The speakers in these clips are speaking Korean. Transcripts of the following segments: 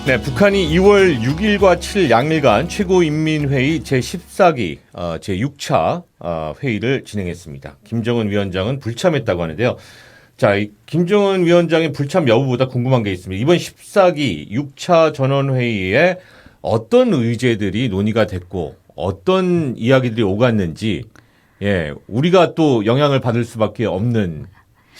네, 북한이 2월 6일과 7일 양일간 최고인민회의 제14기 제6차 회의를 진행했습니다. 김정은 위원장은 불참했다고 하는데요. 자, 이 김정은 위원장의 불참 여부보다 궁금한 게 있습니다. 이번 14기 6차 전원회의에 어떤 의제들이 논의가 됐고 어떤 이야기들이 오갔는지, 예, 우리가 또 영향을 받을 수밖에 없는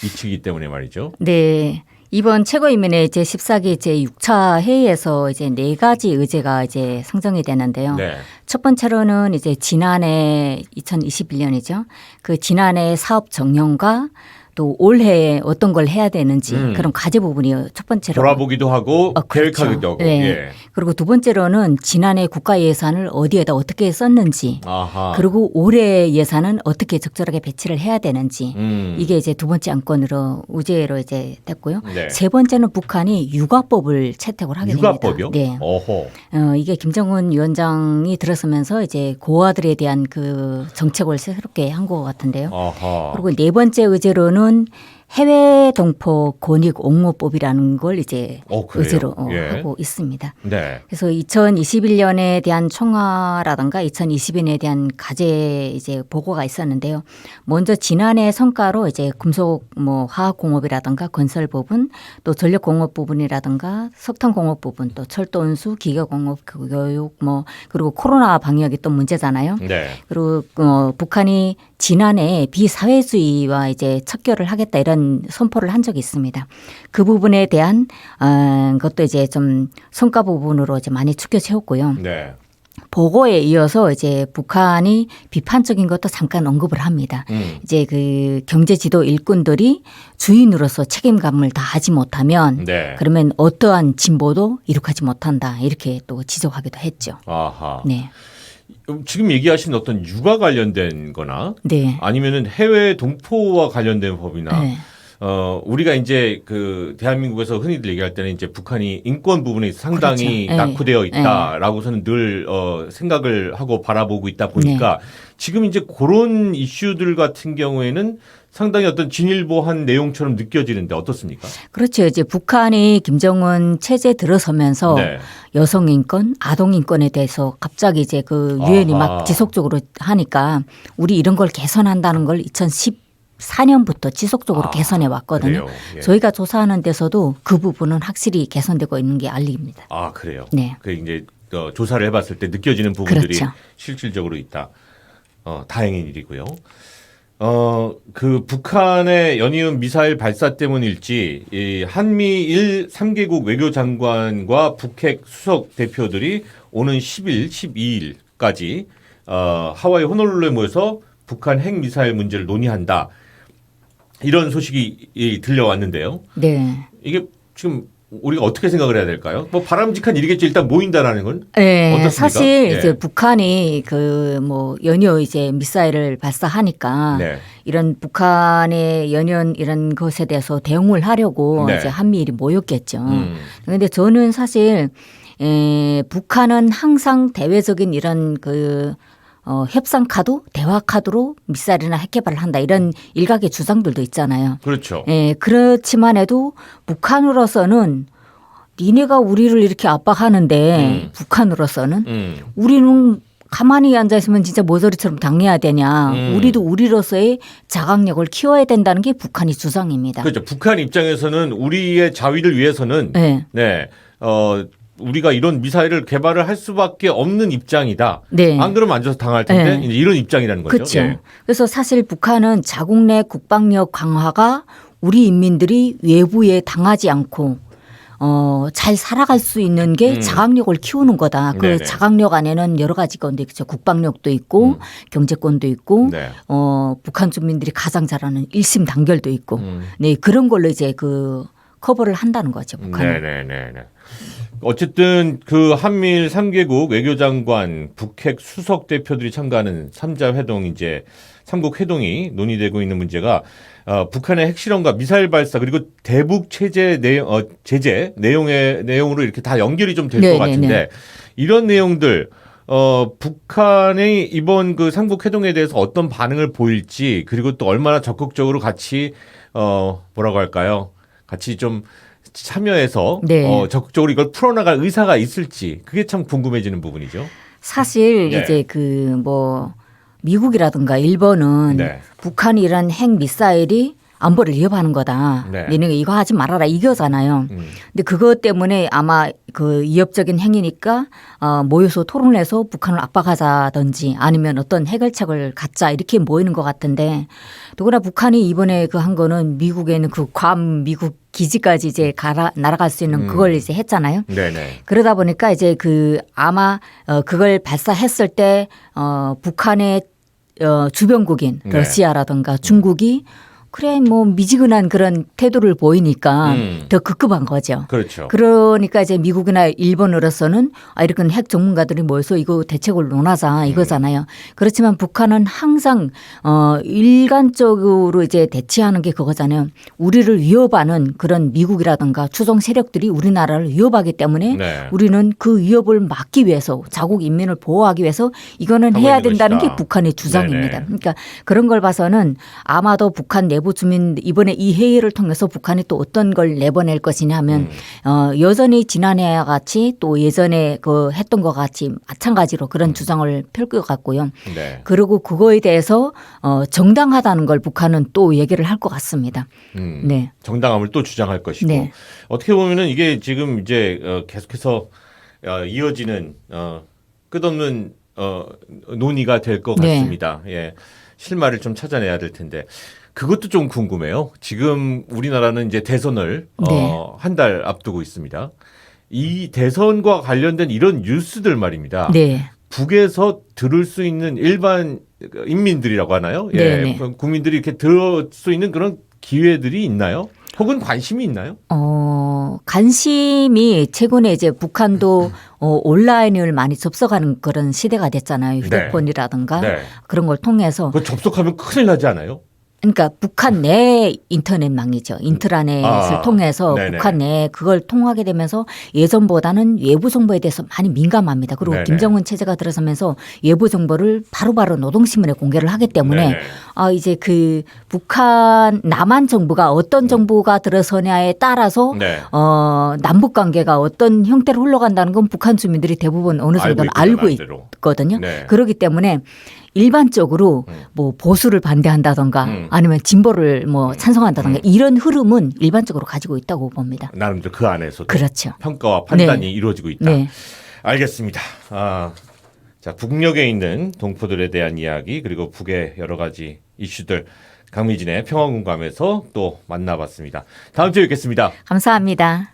이치이기 때문에 말이죠. 네. 이번 최고인민회 제14기 제6차 회의에서 이제 4가지 의제가 이제 상정이 되는데요. 네. 첫 번째로는 이제 지난해 2021년이죠. 그 지난해 사업 정년과 또 올해에 어떤 걸 해야 되는지 그런 과제 부분이 첫 번째로 돌아보기도 하고 그렇죠. 계획하기도 하고. 네. 예. 그리고 두 번째로는 지난해 국가 예산을 어디에다 어떻게 썼는지 아하. 그리고 올해 예산은 어떻게 적절하게 배치를 해야 되는지 이게 이제 두 번째 안건으로 우제로 이제 됐고요. 네. 세 번째는 북한이 육아법을 채택을 하게 육아법이요? 됩니다. 네. 어허. 이게 김정은 위원장이 들어서면서 이제 고아들에 대한 그 정책을 새롭게 한 것 같은데요. 아하. 그리고 네 번째 의제로는 해외 동포 권익 옹호법이라는 걸 이제 그래요? 의제로 예. 하고 있습니다. 네. 그래서 2021년에 대한 총화라든가 2022년에 대한 과제 이제 보고가 있었는데요. 먼저 지난해 성과로 이제 금속 뭐 화학공업이라든가 건설 부분, 또 전력공업 부분이라든가 석탄공업 부분, 또 철도 운수, 기계공업, 교육 뭐 그리고 코로나 방역이 또 문제잖아요. 네. 그리고 북한이 지난해 비사회주의와 이제 척결을 하겠다 이런 선포를 한 적이 있습니다. 그 부분에 대한 것도 이제 좀 성과 부분으로 이제 많이 축켜 세웠고요. 네. 보고에 이어서 이제 북한이 비판적인 것도 잠깐 언급을 합니다. 이제 그 경제 지도 일꾼들이 주인으로서 책임감을 다하지 못하면 네. 그러면 어떠한 진보도 이룩하지 못한다 이렇게 또 지적하기도 했죠. 아하. 네. 지금 얘기하신 어떤 육아 관련된 거나 네. 아니면은 해외 동포와 관련된 법이나 네. 우리가 이제 그 대한민국에서 흔히들 얘기할 때는 이제 북한이 인권 부분이 상당히 그렇죠. 낙후되어 있다라고서는 늘 생각을 하고 바라보고 있다 보니까 지금 이제 그런 이슈들 같은 경우에는 상당히 어떤 진일보한 내용처럼 느껴지는데 어떻습니까? 그렇죠. 이제 북한이 김정은 체제 들어서면서 네. 여성 인권, 아동 인권에 대해서 갑자기 이제 그 유엔이 아하. 막 지속적으로 하니까 우리 이런 걸 개선한다는 걸 2014년부터 지속적으로 개선해 왔거든요. 그래요? 예. 저희가 조사하는 데서도 그 부분은 확실히 개선되고 있는 게 알립니다. 아, 그래요? 네. 그 이제 조사를 해봤을 때 느껴지는 부분들이 그렇죠. 실질적으로 있다. 다행인 일이고요. 그 북한의 연이은 미사일 발사 때문일지 이 한미일 3개국 외교장관과 북핵 수석 대표들이 오는 10일, 12일까지 하와이 호놀룰루에 모여서 북한 핵 미사일 문제를 논의한다. 이런 소식이 들려왔는데요. 네. 이게 지금 우리가 어떻게 생각을 해야 될까요? 뭐 바람직한 일이겠죠. 일단 모인다라는 건. 네, 어떻습니까? 사실 예. 이제 북한이 그 뭐 연이어 이제 미사일을 발사하니까 네. 이런 북한의 연이은 이런 것에 대해서 대응을 하려고 네. 이제 한미일이 모였겠죠. 그런데 저는 사실 북한은 항상 대외적인 이런 그 협상 카드, 대화 카드로 미사일이나 핵 개발을 한다 이런 일각의 주장들도 있잖아요. 그렇죠. 예, 그렇지만 해도 북한으로서는 니네가 우리를 이렇게 압박하는데 북한으로서는 우리는 가만히 앉아 있으면 진짜 모서리처럼 당해야 되냐. 우리도 우리로서의 자각력을 키워야 된다는 게 북한의 주장입니다. 그렇죠. 북한 입장에서는 우리의 자위를 위해서는 네. 우리가 이런 미사일을 개발을 할 수밖에 없는 입장이다. 네. 안 그러면 앉아서 당할 텐데 네. 이제 이런 입장이라는 거죠. 그렇죠. 예. 그래서 사실 북한은 자국 내 국방력 강화가 우리 인민들이 외부에 당하지 않고 잘 살아갈 수 있는 게 자각력을 키우는 거다. 그 네네. 자각력 안에는 여러 가지 건데 있죠. 국방력도 있고 경제권도 있고 네. 북한 주민들이 가장 잘 아는 일심 단결도 있고 네, 그런 걸로 이제 그 커버를 한다는 거죠. 북한은. 네네네. 어쨌든 그 한미일 3개국 외교장관, 북핵 수석 대표들이 참가하는 3자 회동 이제 3국 회동이 논의되고 있는 문제가 북한의 핵실험과 미사일 발사 그리고 대북 제재 내용으로 이렇게 다 연결이 좀 될 것 같은데 이런 내용들 북한의 이번 그 3국 회동에 대해서 어떤 반응을 보일지 그리고 또 얼마나 적극적으로 같이 뭐라고 할까요? 같이 좀 참여해서 네. 적극적으로 이걸 풀어나갈 의사가 있을지 그게 참 궁금해지는 부분이죠. 사실 네. 이제 그 뭐 미국이라든가 일본은 네. 북한이 이런 핵 미사일이 안보를 위협하는 거다. 네. 너네 이거 하지 말아라 이거잖아요. 근데 그것 때문에 아마 그 위협적인 행위니까 모여서 토론해서 북한을 압박하자든지 아니면 어떤 해결책을 갖자 이렇게 모이는 것 같은데 더구나 북한이 이번에 그 한 거는 미국에는 그 괌 미국 기지까지 이제 날아갈 수 있는 그걸 이제 했잖아요. 네네. 그러다 보니까 이제 그 아마 그걸 발사했을 때 북한의 주변국인 네. 러시아라든가 중국이 그래 뭐 미지근한 그런 태도를 보이니까 더 급급한 거죠. 그렇죠. 그러니까 이제 미국이나 일본으로서는 이렇게 핵 전문가들이 모여서 이거 대책을 논하자 이거잖아요. 그렇지만 북한은 항상 일관적으로 이제 대치하는 게 그거잖아요. 우리를 위협하는 그런 미국이라든가 추종 세력들이 우리나라를 위협하기 때문에 네. 우리는 그 위협을 막기 위해서 자국 인민을 보호하기 위해서 이거는 하고 해야 있는 된다는 것이다. 게 북한의 주장입니다. 네네. 그러니까 그런 걸 봐서는 아마도 북한 내부 주민 이번에 이 회의를 통해서 북한이 또 어떤 걸 내보낼 것이냐 하면 여전히 지난해와 같이 또 예전에 그 했던 것 같이 마찬가지로 그런 주장을 펼 것 같고요. 네. 그리고 그거에 대해서 정당하다는 걸 북한은 또 얘기를 할 것 같습니다. 네. 정당함을 또 주장할 것이고 네. 어떻게 보면은 이게 지금 이제 계속해서 이어지는 끝없는 논의가 될 것 네. 같습니다. 예, 실마리를 좀 찾아내야 될 텐데 그것도 좀 궁금해요. 지금 우리나라는 이제 대선을 네. 한 달 앞두고 있습니다. 이 대선과 관련된 이런 뉴스들 말입니다. 네. 북에서 들을 수 있는 일반 인민들이라고 하나요? 예, 네네. 국민들이 이렇게 들을 수 있는 그런 기회들이 있나요? 혹은 관심이 있나요? 관심이 최근에 이제 북한도 온라인을 많이 접속하는 그런 시대가 됐잖아요. 휴대폰이라든가 네. 그런 걸 통해서. 그거 접속하면 큰일 나지 않아요? 그러니까 북한 내 인터넷망이죠. 인트라넷을 통해서 네네. 북한 내 그걸 통하게 되면서 예전보다는 외부 정보에 대해서 많이 민감합니다. 그리고 네네. 김정은 체제가 들어서면서 외부 정보를 바로바로 노동신문에 공개를 하기 때문에 네네. 이제 그 북한 남한 정부가 어떤 정부가 들어서냐에 따라서 네. 남북 관계가 어떤 형태로 흘러간다는 건 북한 주민들이 대부분 어느 정도는 알고 있거든요. 있거든요. 네. 그렇기 때문에 일반적으로 뭐 보수를 반대한다던가 아니면 진보를 뭐 찬성한다던가 이런 흐름은 일반적으로 가지고 있다고 봅니다. 나름대로 그 안에서도 그렇죠. 평가와 판단이 네. 이루어지고 있다. 네. 알겠습니다. 자, 북녘에 있는 동포들에 대한 이야기 그리고 북의 여러 가지 이슈들 강미진의 평화공감에서 또 만나봤습니다. 다음 주에 뵙겠습니다. 감사합니다.